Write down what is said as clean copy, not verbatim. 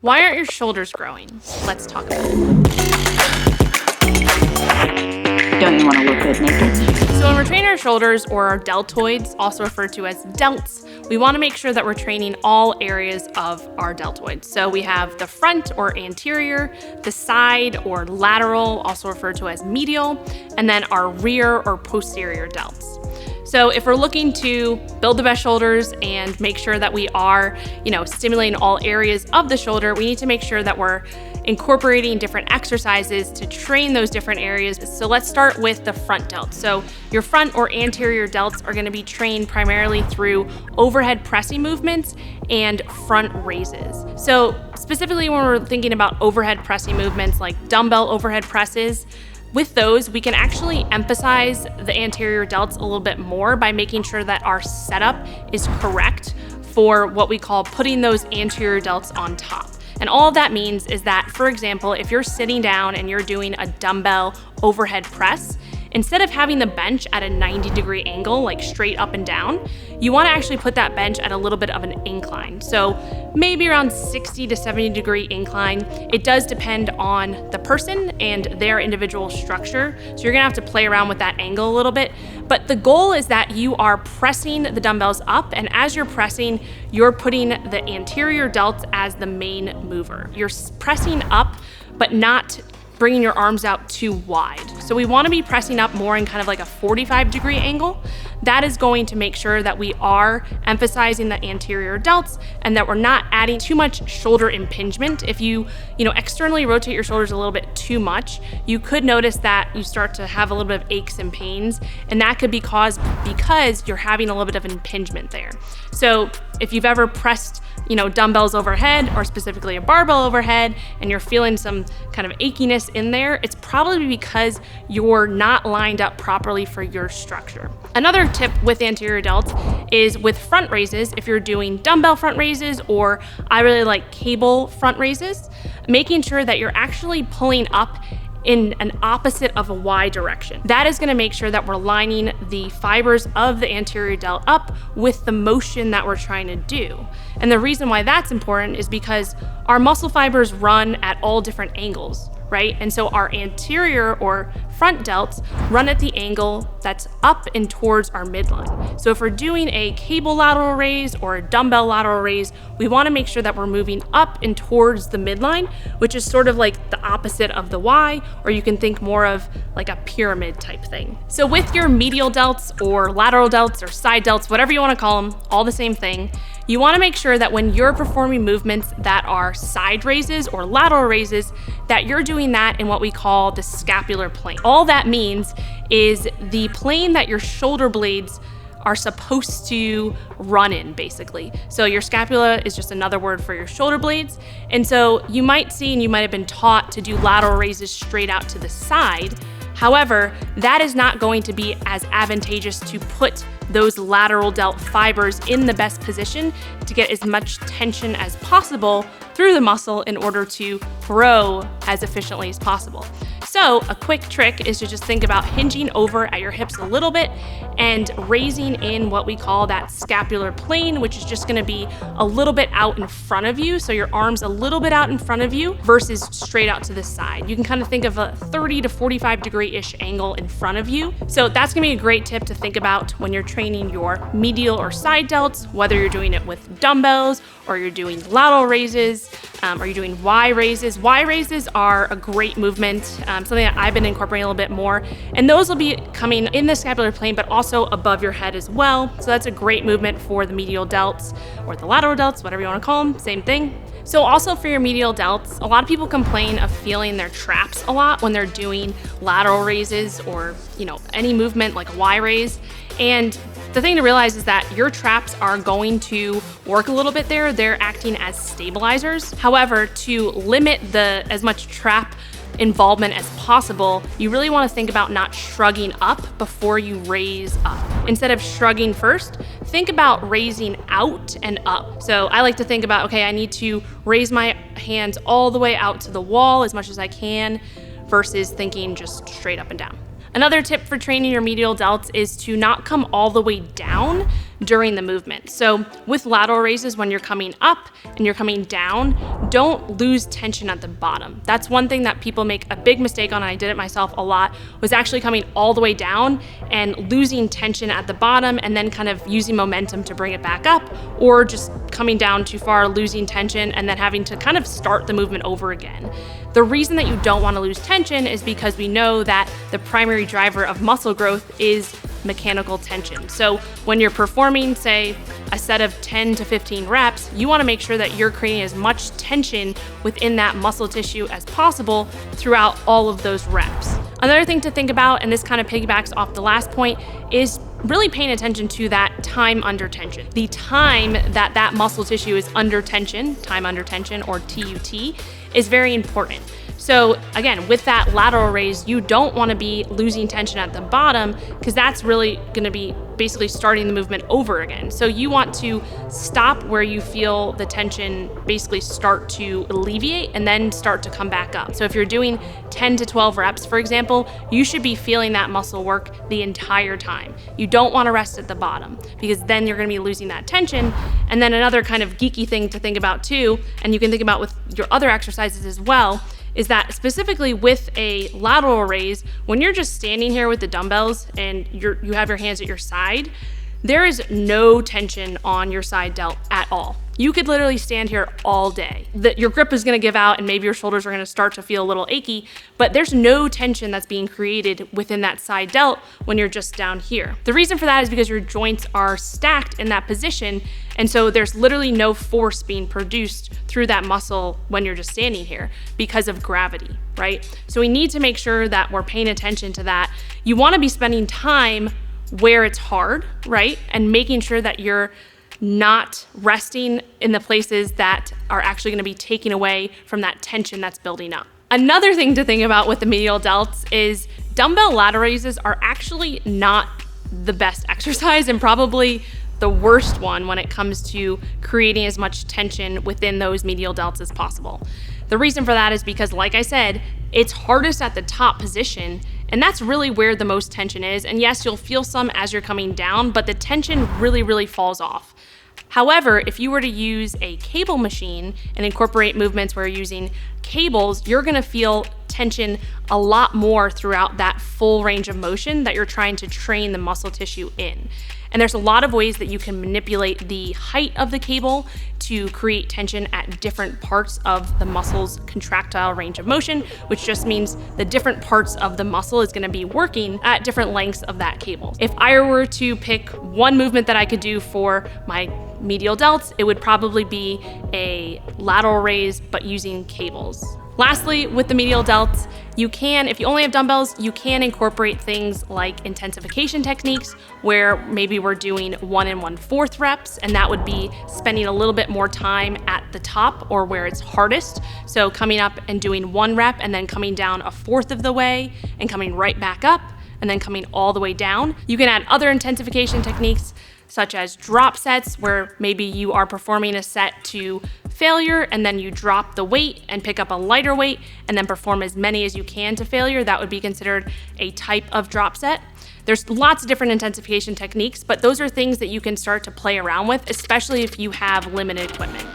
Why aren't your shoulders growing? Let's talk about it. Don't you want to look good naked? So when we're training our shoulders, or our deltoids, also referred to as delts, we want to make sure that we're training all areas of our deltoids. So we have the front or anterior, the side or lateral, also referred to as medial, and then our rear or posterior delts. So if we're looking to build the best shoulders and make sure that we are, stimulating all areas of the shoulder, we need to make sure that we're incorporating different exercises to train those different areas. So let's start with the front delts. So your front or anterior delts are going to be trained primarily through overhead pressing movements and front raises. So specifically when we're thinking about overhead pressing movements like dumbbell overhead presses, with those, we can actually emphasize the anterior delts a little bit more by making sure that our setup is correct for what we call putting those anterior delts on top. And all of that means is that, for example, if you're sitting down and you're doing a dumbbell overhead press, instead of having the bench at a 90-degree angle, like straight up and down, you want to actually put that bench at a little bit of an incline. So maybe around 60 to 70-degree incline. It does depend on the person and their individual structure. So you're gonna have to play around with that angle a little bit. But the goal is that you are pressing the dumbbells up, and as you're pressing, you're putting the anterior delts as the main mover. You're pressing up, but not bringing your arms out too wide. So we wanna be pressing up more in kind of like a 45-degree angle. That is going to make sure that we are emphasizing the anterior delts and that we're not adding too much shoulder impingement. If you externally rotate your shoulders a little bit too much, you could notice that you start to have a little bit of aches and pains, and that could be caused because you're having a little bit of impingement there. So if you've ever pressed dumbbells overhead, or specifically a barbell overhead, and you're feeling some kind of achiness in there, it's probably because you're not lined up properly for your structure. Another tip with anterior delts is with front raises. If you're doing dumbbell front raises, or I really like cable front raises, making sure that you're actually pulling up in an opposite of a Y direction. That is gonna make sure that we're lining the fibers of the anterior delt up with the motion that we're trying to do. And the reason why that's important is because our muscle fibers run at all different angles, right? And so our anterior or front delts run at the angle that's up and towards our midline. So if we're doing a cable lateral raise or a dumbbell lateral raise, we wanna make sure that we're moving up and towards the midline, which is sort of like the opposite of the Y, or you can think more of like a pyramid type thing. So with your medial delts or lateral delts or side delts, whatever you wanna call them, all the same thing, you wanna make sure that when you're performing movements that are side raises or lateral raises, that you're doing that in what we call the scapular plane. All that means is the plane that your shoulder blades are supposed to run in, basically. So your scapula is just another word for your shoulder blades. And so you might see, and you might have been taught to do lateral raises straight out to the side. However, that is not going to be as advantageous to put those lateral delt fibers in the best position to get as much tension as possible through the muscle in order to grow as efficiently as possible. So a quick trick is to just think about hinging over at your hips a little bit and raising in what we call that scapular plane, which is just gonna be a little bit out in front of you. So your arm's a little bit out in front of you versus straight out to the side. You can kind of think of a 30 to 45-degree-ish angle in front of you. So that's gonna be a great tip to think about when you're training your medial or side delts, whether you're doing it with dumbbells or you're doing lateral raises, or you're doing Y raises. Y raises are a great movement, something that I've been incorporating a little bit more. And those will be coming in the scapular plane, but also above your head as well. So that's a great movement for the medial delts or the lateral delts, whatever you wanna call them, same thing. So also for your medial delts, a lot of people complain of feeling their traps a lot when they're doing lateral raises or any movement like a Y raise. And the thing to realize is that your traps are going to work a little bit there. They're acting as stabilizers. However, to limit as much trap involvement as possible, you really want to think about not shrugging up before you raise up. Instead of shrugging first, think about raising out and up. So I like to think about, okay, I need to raise my hands all the way out to the wall as much as I can versus thinking just straight up and down. Another tip for training your medial delts is to not come all the way down during the movement. So with lateral raises, when you're coming up and you're coming down, don't lose tension at the bottom. That's one thing that people make a big mistake on, and I did it myself a lot, was actually coming all the way down and losing tension at the bottom and then kind of using momentum to bring it back up, or just coming down too far, losing tension, and then having to kind of start the movement over again. The reason that you don't want to lose tension is because we know that the primary driver of muscle growth is mechanical tension. So when you're performing, say, a set of 10 to 15 reps, you want to make sure that you're creating as much tension within that muscle tissue as possible throughout all of those reps. Another thing to think about, and this kind of piggybacks off the last point, is really paying attention to that time under tension. The time that that muscle tissue is under tension, time under tension, or TUT, is very important. So again, with that lateral raise, you don't want to be losing tension at the bottom, because that's really going to be basically starting the movement over again. So you want to stop where you feel the tension basically start to alleviate and then start to come back up. So if you're doing 10 to 12 reps, for example, you should be feeling that muscle work the entire time. You don't want to rest at the bottom, because then you're going to be losing that tension. And then another kind of geeky thing to think about too, and you can think about with your other exercises as well, is that specifically with a lateral raise, when you're just standing here with the dumbbells and you have your hands at your side, there is no tension on your side delt at all. You could literally stand here all day. Your grip is gonna give out and maybe your shoulders are gonna start to feel a little achy, but there's no tension that's being created within that side delt when you're just down here. The reason for that is because your joints are stacked in that position, and so there's literally no force being produced through that muscle when you're just standing here because of gravity, right? So we need to make sure that we're paying attention to that. You wanna be spending time where it's hard, right? And making sure that you're not resting in the places that are actually gonna be taking away from that tension that's building up. Another thing to think about with the medial delts is dumbbell lateral raises are actually not the best exercise, and probably the worst one when it comes to creating as much tension within those medial delts as possible. The reason for that is because, like I said, it's hardest at the top position, and that's really where the most tension is. And yes, you'll feel some as you're coming down, but the tension really falls off. However, if you were to use a cable machine and incorporate movements where you're using cables, you're gonna feel tension a lot more throughout that full range of motion that you're trying to train the muscle tissue in. And there's a lot of ways that you can manipulate the height of the cable to create tension at different parts of the muscle's contractile range of motion, which just means the different parts of the muscle is gonna be working at different lengths of that cable. If I were to pick one movement that I could do for my medial delts, it would probably be a lateral raise, but using cables. Lastly, with the medial delts, you can, if you only have dumbbells, you can incorporate things like intensification techniques, where maybe we're doing 1 1/4 reps, and that would be spending a little bit more time at the top or where it's hardest. So coming up and doing 1 rep and then coming down 1/4 of the way and coming right back up and then coming all the way down. You can add other intensification techniques such as drop sets, where maybe you are performing a set to failure and then you drop the weight and pick up a lighter weight and then perform as many as you can to failure. That would be considered a type of drop set. There's lots of different intensification techniques, but those are things that you can start to play around with, especially if you have limited equipment.